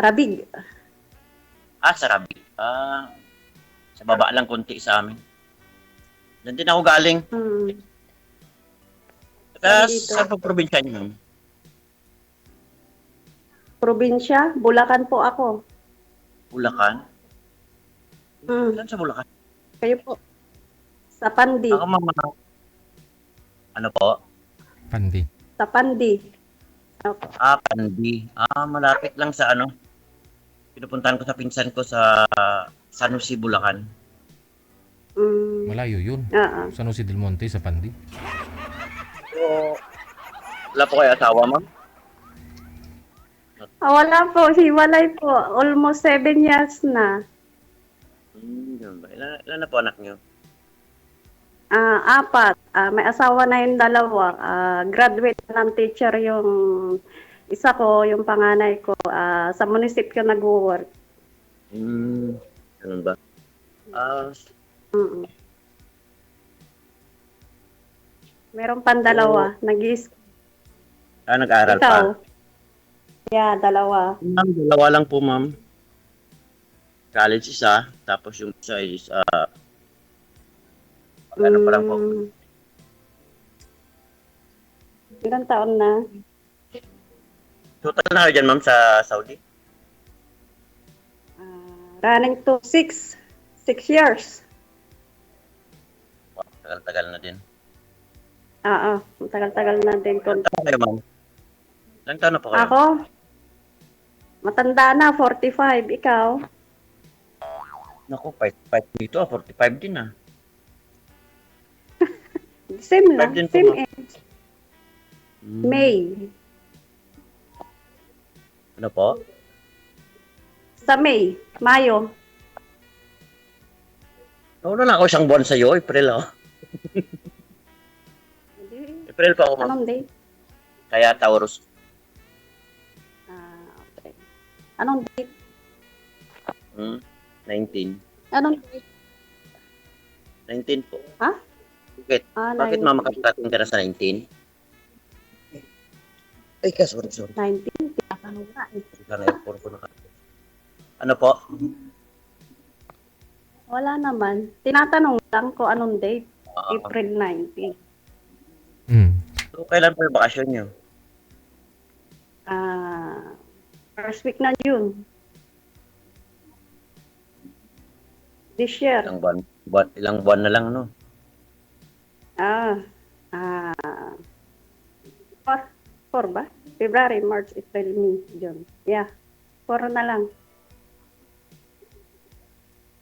Rabig. Sa Rabi. Sa baba lang konti sa amin. Diyan din ako galing. Hmm. Saan Taga dito? sa probinsya niyo, ma'am? Probinsya? Bulacan po ako. Bulacan? Hmm. Saan sa Bulacan? Kayo po? Sa Pandi. Ako, ma'am, ano po? Pandi. Sa Pandi. Opo. Pandi. Malapit lang sa ano. Pinupuntahan ko sa pinsan ko sa San Jose, Bulacan. Hmm. Malayo yun. Oo. San Jose del Monte sa Pandi. So, wala po kayo asawa, ma'am? Wala po. Hiwalay po. Almost 7 years na. Ganun ba? Ilan na po anak niyo? 4. May asawa na yung dalawa. Graduate na ng teacher yung isa ko, yung panganay ko. Sa munisipyo nag-work. Ganun ba? Mm. Meron pang dalawa. Nag-aaral Ikaw? pa? Yeah, dalawa. Ma'am, dalawa lang po, ma'am. College isa, tapos yung isa is, ano pa lang po. Ilang taon na? Total na kayo dyan, ma'am, sa Saudi? Running to 6 years. Wow, tagal-tagal na din. Oo, tagal-tagal na din. Ilang taon kayo, ma'am? Ilang taon na po kayo? Ako? Matanda na, 45. Ikaw? Naku, 5 dito, 45 din ah. Same lang. 5 din po, Same ma'am. age. May. Ano po? Sa May. Mayo. Nauna lang ako isang buwan sa'yo, April ako. April pa ako, ma'am. Anong date? Kaya Taurus. Okay. Anong date? 19. Anong date? 19 po. Ha? Bakit? Bakit 19. mama makakarating ka na sa 19? Ay, sorry. 19. Tinatanong na eh. Sana airport ko na. Ano po? Wala naman. Tinatanong lang ko anong date. April 19. So, kailan po yung bakasyon nyo? First week na June. This year. Ilang buwan na lang, no? 4 ba? February, March, April, May, June. Yeah. 4 na lang.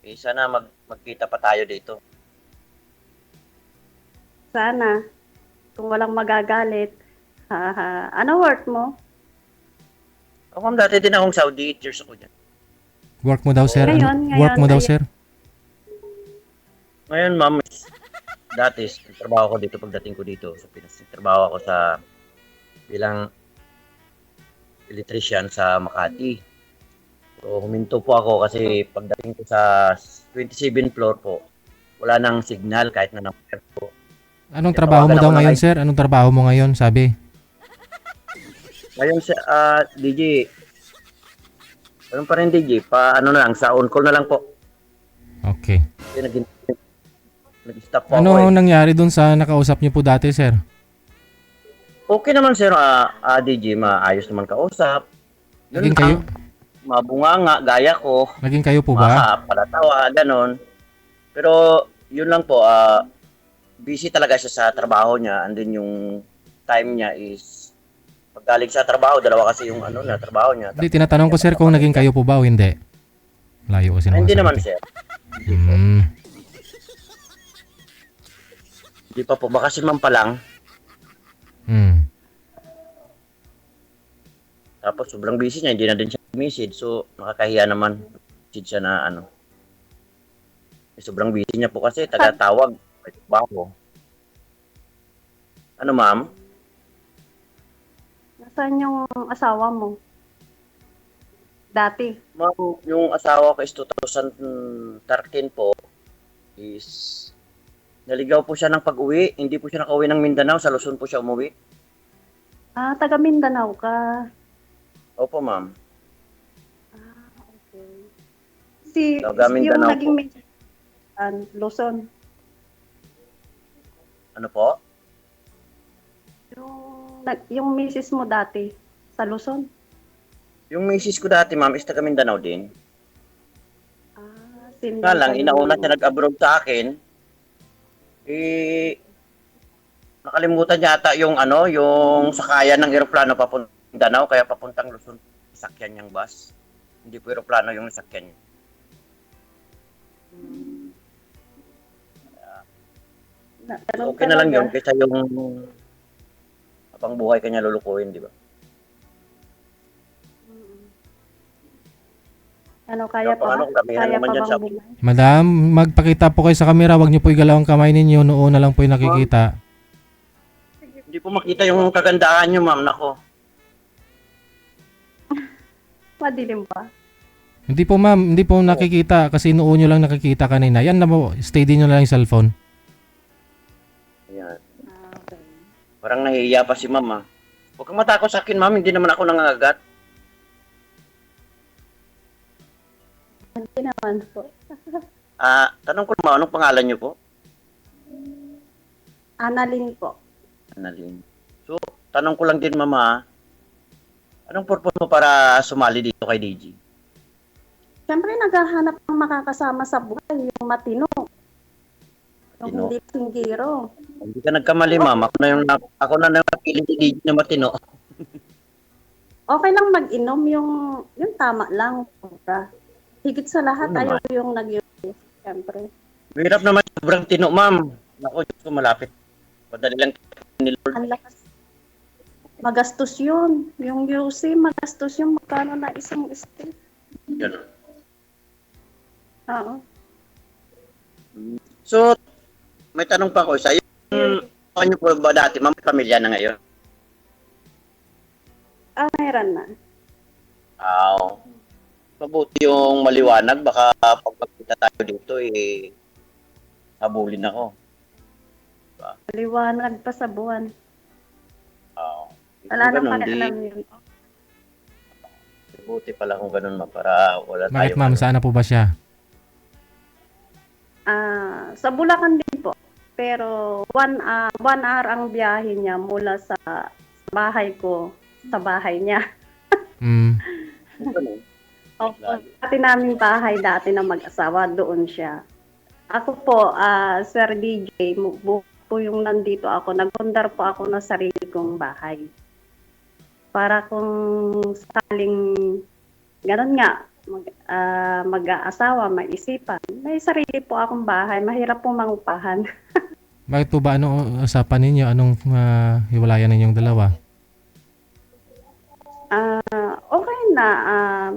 Sana magkita pa tayo dito. Sana. Kung walang magagalit. Ano work mo? Ma'am, dati din akong Saudi, 8 years ako dyan. Work mo daw, sir? Ngayon, Work mo daw, sir? Ngayon, ma'am, dati, trabaho ko dito pagdating ko dito sa Pinas. Trabaho ako bilang electrician sa Makati. So, huminto po ako kasi pagdating ko sa 27th floor po, wala nang signal kahit na number po. Anong trabaho mo daw ngayon, sir? Anong trabaho mo ngayon, sabi? Ngayon, DJ, ano pa rin DJ? Ano na lang, sa on-call na lang po. Okay. Kasi nag-stop po Ano ako nangyari dun sa nakausap niyo po dati, sir? Okay naman, sir. DJ, maayos naman kausap. Naging kayo? Mabunganga, gaya ko. Naging kayo po ba? Palatawa, ganon. Pero, yun lang po, busy talaga siya sa trabaho niya, and then yung time niya is paggaling sa trabaho, dalawa kasi yung trabaho niya. Hindi, tinatanong ko, sir, kung naging kayo po ba o hindi. Layo kasi naman. Hindi sagot naman, eh. sir. Hmm. Hindi pa po, baka si ma'am pa lang. Tapos sobrang busy niya, hindi na din siya message. So, nakakahiya naman. Message siya na sobrang busy niya po kasi, taga-tawag. Bago. Ano, ma'am? Nasaan yung asawa mo? Dati. Ma'am, yung asawa ko is 2013 po is naligaw po siya ng pag-uwi. Hindi po siya nakauwi ng Mindanao. Sa Luzon po siya umuwi. Taga Mindanao ka. Opo, ma'am. Taga yung Mindanao naging po. misis, Luzon. Ano po? Yung misis mo dati sa Luzon. Yung misis ko dati, ma'am, is taga Mindanao din. Same Nga lang lang, kayo inauna ng- siya nag-abroad sa akin. Eh, nakalimutan niya ata yung ano, yung sakayan ng eroplano papuntang Mindanao, kaya papuntang Luzon, sakyan niyang bus. Hindi po eroplano yung nasakyan niya. Ganun Okay na lang talaga. yun, kaysa yung habang buhay kanya lulukuhin, di ba? Ano, kaya pa ba? Paano kung kamihan Kaya naman pa dyan bang sa... buhay? Madam, magpakita po kayo sa camera. Huwag niyo po igalaw ang kamay ninyo. Noo na lang po yung nakikita. Hindi po makita yung kagandahan niyo, ma'am, nako. Madilim ba? Hindi po ma'am, hindi po nakikita kasi noo nyo lang nakikita kanina. Yan na po, steady nyo na lang yung cellphone. Ayan. Okay. Parang nahihiya pa si ma'am, ah. Huwag kang matakot sa akin, ma'am. Hindi naman ako nangangagat. Hindi naman po. Tanong ko naman, anong pangalan niyo po? Annalyn po. Annalyn. So, tanong ko lang din, mama, anong purpose mo para sumali dito kay DG? Siyempre, naghahanap ng makakasama sa buhay, yung matino. Yung Matino? hindi tinggiro. Hindi ka nagkamali, ma'am. Ako na napili ni DG na matino. Okay lang mag-inom yung tama lang. Sobra. Higit sa lahat, Ano ayaw naman? yung nag-inom. Siyempre. Mahirap naman, sobrang tino, ma'am. Naku, Diyos ko, malapit. Madali lang ni Lord. Ang lakas. Magastos yun. Yung UC, magastos yun. Magkano na isang stay? Yun. Oo. So, may tanong pa ako sa iyo. Ano po ba dati, ma'am, pamilya na ngayon? Meron na. Mabuti yung maliwanag. Baka pag magkita tayo dito, habulin ako. Liwanag pa sa buwan. Kung Wala nang ganun, alam yun. Buti pala kung ganun, ma'am, para wala Bakit tayo. ma'am, saan na po ba siya? Sa Bulacan din po. Pero 1 hour ang biyahe niya mula sa bahay ko sa bahay niya. Hmm. Ganun. Opo. Dati naming bahay dati na mag-asawa, doon siya. Ako po, Sir DJ, po yung nandito ako, nagpundar po ako ng sarili kong bahay. Para kung sakaling ganun nga, mag-aasawa, maisipan, may sarili po akong bahay, mahirap po mangupahan. Bakit po ba? Anong usapan ninyo? Anong hiwalayan ninyong dalawa? Okay na,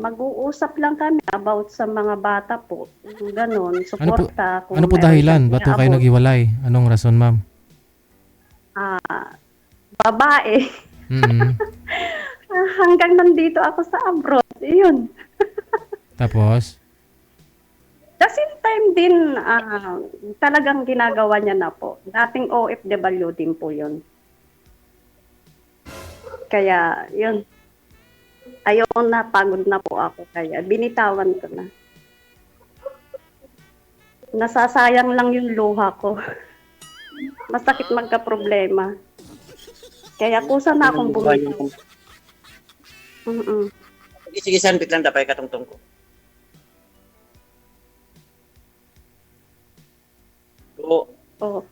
mag-uusap lang kami about sa mga bata po. Ganun, suporta. Ano po dahilan? Ba't po kayo naghiwalay? Anong rason ma'am? Babae. Mm. Hanggang nandito ako sa abroad. Yun. Tapos? The same time din, talagang ginagawa niya na po. Dating OFW din po yun. Kaya, yun. Ayaw na, pagod na po ako. Kaya, binitawan ko na. Nasasayang lang yung luha ko. Masakit magka-problema. Kaya, kusa na akong bumitaw. Sige, sanbit lang dapay katungtong ko. Oh. So,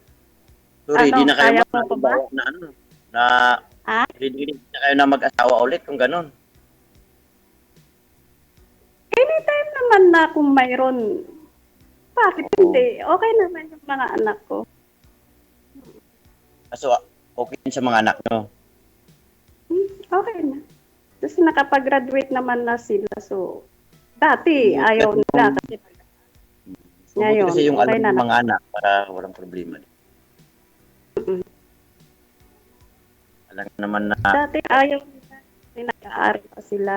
ready na kayo kaya mo pa ba? Ready na kayo na mag-asawa ulit kung ganun. Anytime naman na kung mayroon, bakit hindi? Okay naman yung mga anak ko. So, okay din sa mga anak nyo. Okay na. Kasi nakapag-graduate naman na sila. So, dati ayaw nila kasi ngayon, Kasi yung okay alam na ng mga anak para walang problema. Alam naman na dati ayaw nila. Kasi nag-aaral pa sila.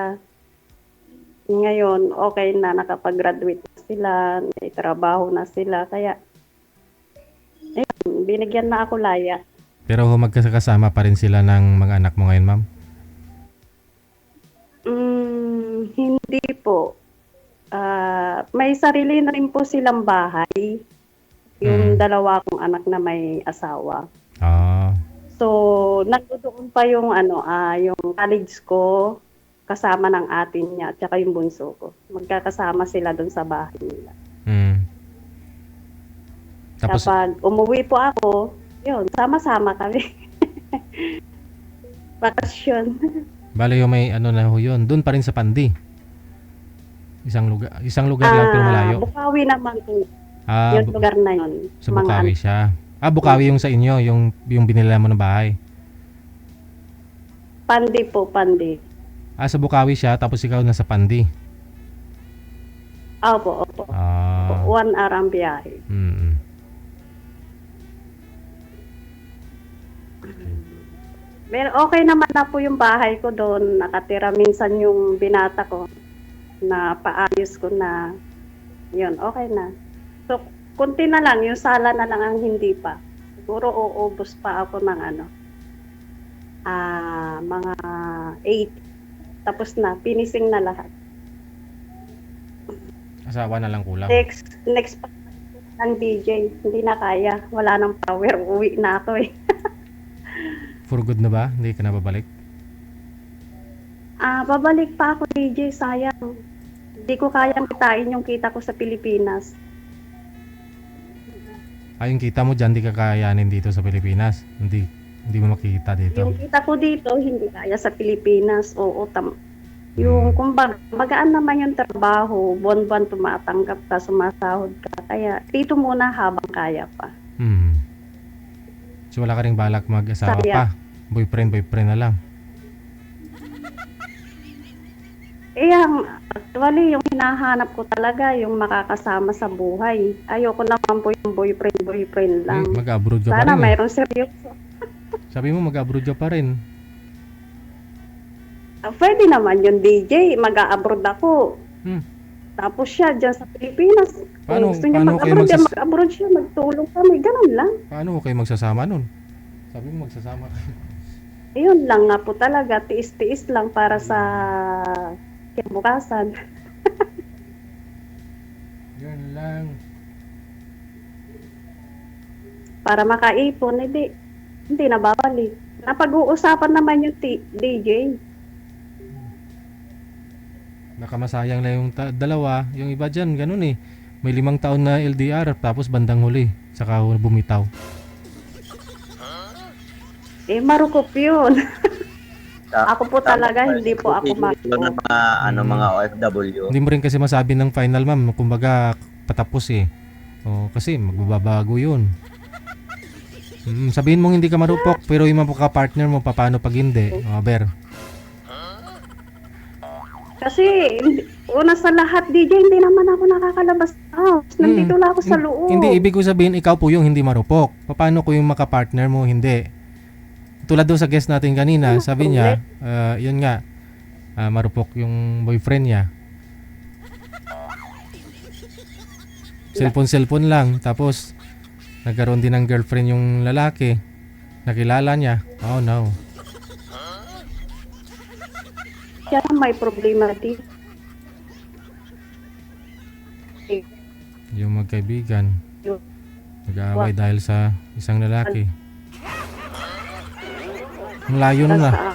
Ngayon, okay na. Nakapag-graduate na sila. May trabaho na sila. Kaya, ayun, binigyan na ako laya. Pero magkasama pa rin sila ng mga anak mo ngayon ma'am? Hindi po. may sarili na rin po silang bahay. Yung Mm. dalawa kong anak na may asawa. Ah, So, nandoon pa yung yung college ko kasama ng atin niya at saka yung bunso ko. Magkakasama sila doon sa bahay nila. mm. Tapos, Kapag umuwi po ako, yun, sama-sama kami. Bakasyon. bale yung may ano na ho yun, doon pa rin sa Pandi. Isang lugar lang pero malayo. Bukawi naman po Ah, yung lugar na yun. sa Bukawi siya. Ah, Bukawi yung sa inyo, yung binila mo ng bahay. Pandi po, Pandi. Ah, sa Bukawi siya, tapos ikaw nasa Pandi. Opo, opo. Ah, 1 hour ang biyahe. mm. Pero okay naman na po yung bahay ko doon. Nakatira minsan yung binata ko na paayos ko na yun, okay na. So, kunti na lang, yung sala na lang ang hindi pa. Siguro uubos pa ako ng mga 8. Tapos na, finishing na lahat. Asawa na lang kulang. Next pa ang DJ, hindi na kaya. Wala nang power, uwi na ako eh. For good na ba? Hindi ka na babalik? Babalik pa ako DJ, sayang. Hindi ko kayang kitain yung kita ko sa Pilipinas. Ah, yung kita mo dyan, di ka kakayanin dito sa Pilipinas. Hindi mo makikita dito. Yung kita ko dito, hindi kaya sa Pilipinas. Oo, yung kumbaga, magaan naman yung trabaho, buwan-buwan tumatanggap ka, sumasahod ka. Kaya dito muna habang kaya pa. Hmm. So wala ka ring balak mag-asawa pa? Sayang. Boyfriend na lang? Actually, yung hinahanap ko talaga, yung makakasama sa buhay. Ayoko naman po yung boyfriend lang. Mag-abroad ka pa Sana rin eh. mayroong seryoso. Sabi mo mag-abroad ka pa rin. Pwede naman yung DJ, mag-a-abroad ako. Hmm. Tapos siya dyan sa Pilipinas. Paano- Kung gusto niya paano kayo mag-abroad, mag-abroad siya, magtulong kami. Ganun lang. Paano kayo magsasama nun? Sabi mo magsasama kayo. Ayun lang nga po talaga. Tiis-tiis lang para sa kinabukasan. Yun lang. Para makaipon, hindi na babalik. Napag-uusapan naman yung DJ. Baka masayang lang yung dalawa. Yung iba dyan, ganun eh. May 5 taon na LDR tapos bandang huli. Saka bumitaw. Marukop yun. Ako po Tama talaga, pa, hindi po ako ng mga mga OFW. Hindi mo rin kasi masabi ng final ma'am. Kumbaga patapos eh. O, kasi magbabago yun. Sabihin mong hindi ka marupok pero yung mga partner mo paano pag hindi? O, Ber. Kasi, una sa lahat, DJ, hindi naman ako nakakalabas sa house. Nandito lang ako sa loob. Hindi ibig ko sabihin ikaw po yung hindi marupok. Paano ko yung makapartner mo hindi? Tulad doon sa guest natin kanina, sabi niya, yun nga, marupok yung boyfriend niya. Cellphone lang, tapos nagkaroon din ng girlfriend yung lalaki. Nakilala niya. Oh no. Siya may problema din. Yung magkaibigan, nag-aaway dahil sa isang lalaki. Ang layo nun ah.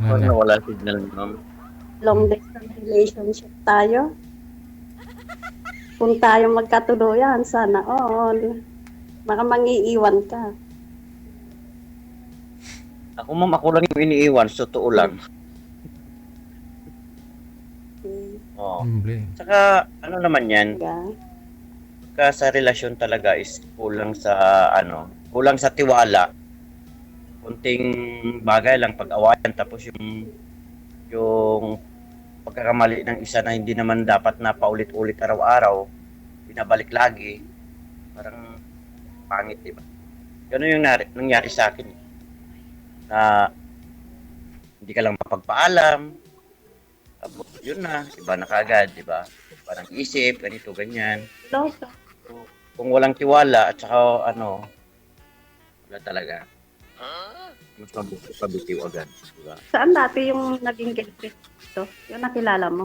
Ano, wala signal, ma'am. Long distance relationship tayo. Kung tayo magkatuluyan, sana all. Baka mangiiwan ka. Ako, ma'am, ako lang yung iniiwan. So, totoo lang. Oo. Saka, ano naman yan, sa relasyon talaga is kulang sa tiwala. Kunting bagay lang pag-awayan tapos yung pagkakamali ng isa na hindi naman dapat na paulit-ulit araw-araw, binabalik lagi, parang pangit, di ba? Ganun yung nangyari sa akin. Na hindi ka lang mapagpaalam, tapos yun na, iba na kagad, di ba? Parang isip, ganito, ganyan. Kung walang tiwala at saka wala talaga. Mas pabitiw agad, di ba? Saan dati yung naging girlfriend dito? Yung nakilala mo?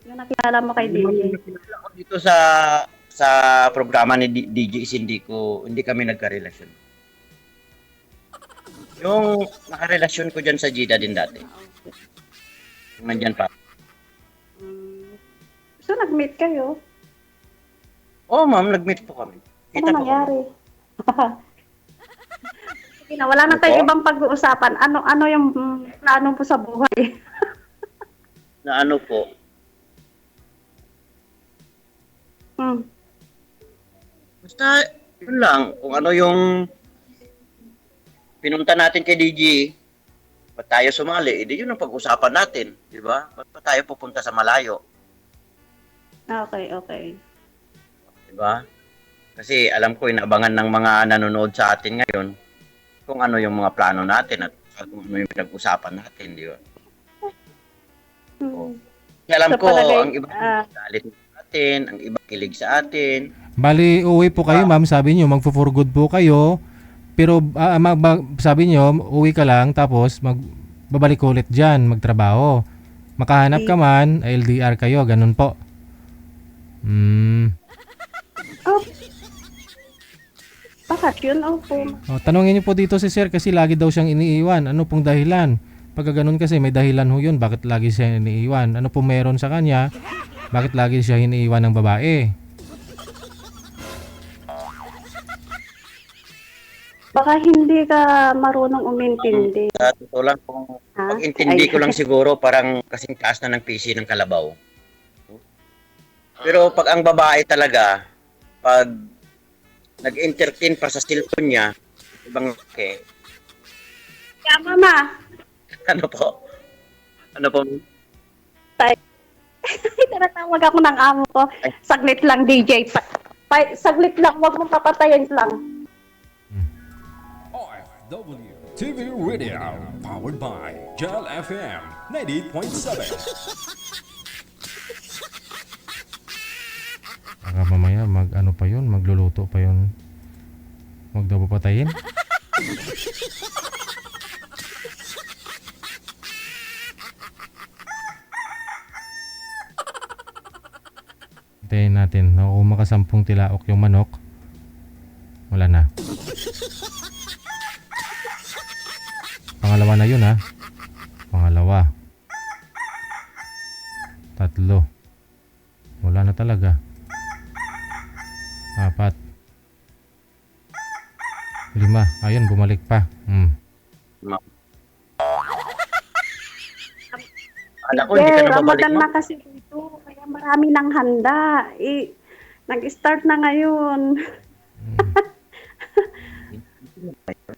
Yung nakilala mo kay DJ? Nakilala ko dito sa programa ni DJ is hindi kami nagka-relasyon. Yung nakarelasyon ko dyan sa Jida din dati. Yung nandyan pa. So, nag-meet kayo? Oo, ma'am, nag-meet po kami. Ano Kita po nangyari? Sige na, wala na tayong ibang pag-uusapan. Ano yung plano po sa buhay? na ano po. Basta, yun lang. Kung ano yung pinunta natin kay DJ, ba't tayo sumali? Yun ang pag-usapan natin. Di ba? Ba't pa tayo pupunta sa malayo? Okay. Di ba? Kasi alam ko, inaabangan ng mga nanonood sa atin ngayon kung ano yung mga plano natin at kung ano yung pinag-usapan natin, di ba? Kasi alam So, ko, palagay- ang iba galit sa atin, ang iba kilig sa atin. Bali, uwi po kayo, ma'am. Sabi nyo, magfo-for good po kayo. Pero sabi nyo, uwi ka lang, tapos babalik ulit dyan, magtrabaho. Makahanap ka man, LDR kayo, ganun po. Oh. Bakasyon, opo. Oh, tanongin niyo po dito si sir kasi lagi daw siyang iniiwan. Ano pong dahilan? Pagka ganun kasi may dahilan ho yun. Bakit lagi siya iniiwan? Ano po meron sa kanya? Bakit lagi siya iniiwan ng babae? Baka hindi ka marunong umintindi. Sa totoo lang, kung Ha? pag-intindi Ay. ko lang siguro, parang kasing taas na ng PC ng kalabaw. Pero pag ang babae talaga, pag nag-entertain pa sa cellphone niya, ibang okay. Kaya mama, Ano po? Ano po? tinatawag ako ng amo ko. Saglit lang, DJ. Saglit lang, wag mong papatayin lang. OFW TV Radio, powered by Gel FM 90.7. Baka mamaya ano pa yun, magluluto pa yun. Huwag daw papatayin. Hintayin natin. Kung makasampung tilaok yung manok, wala na. Pangalawa na yun, ha. Pangalawa. Tatlo. Wala na talaga. 4. 5. Ayun, bumalik pa. Akala ko hindi ka na babalik, Ramadan ma'am. na kasi dito. Kaya marami ng handa. Nag-start na ngayon.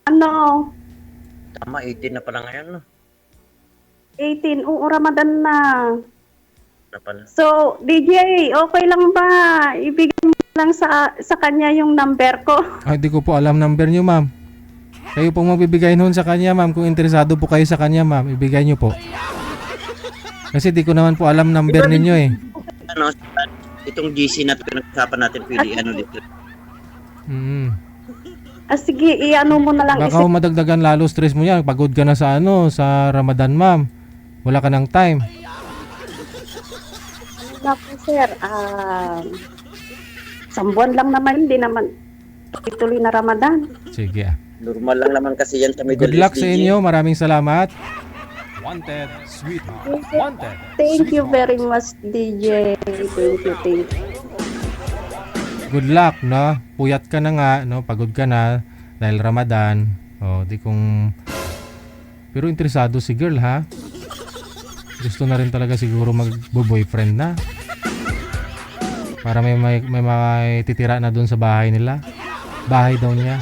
Ano? Tama, 18 na pala ngayon, no? 18. Oo, Ramadan na. Na pala. So, DJ, okay lang ba? Ibigay mo lang sa kanya yung number ko. Ay, di ko po alam number nyo, ma'am. Kayo pong magbibigay nun sa kanya, ma'am. Kung interesado po kayo sa kanya, ma'am, ibigay nyo po. Kasi di ko naman po alam number ninyo eh. Ano, itong GC na pinag-usapan natin, pwede ano dito. Sige, i-ano mo na lang. Baka ho madagdagan lalo stress mo yan. Pagod ka na sa sa Ramadan, ma'am. Wala ka ng time. Wala po, sir. Isang buwan lang naman, hindi naman ituloy na Ramadan. Sige. Normal lang naman kasi yan sa Middle Good luck East, sa DJ. inyo. Maraming salamat. Wanted, sweetheart. Wanted. Thank you very much, DJ. Thank you. Good luck, no? Puyat ka na nga, no? Pagod ka na dahil Ramadan. Di kung... Pero interesado si girl, ha? Gusto na rin talaga siguro mag-boyfriend na. Para may titira na doon sa bahay nila. Bahay daw niya.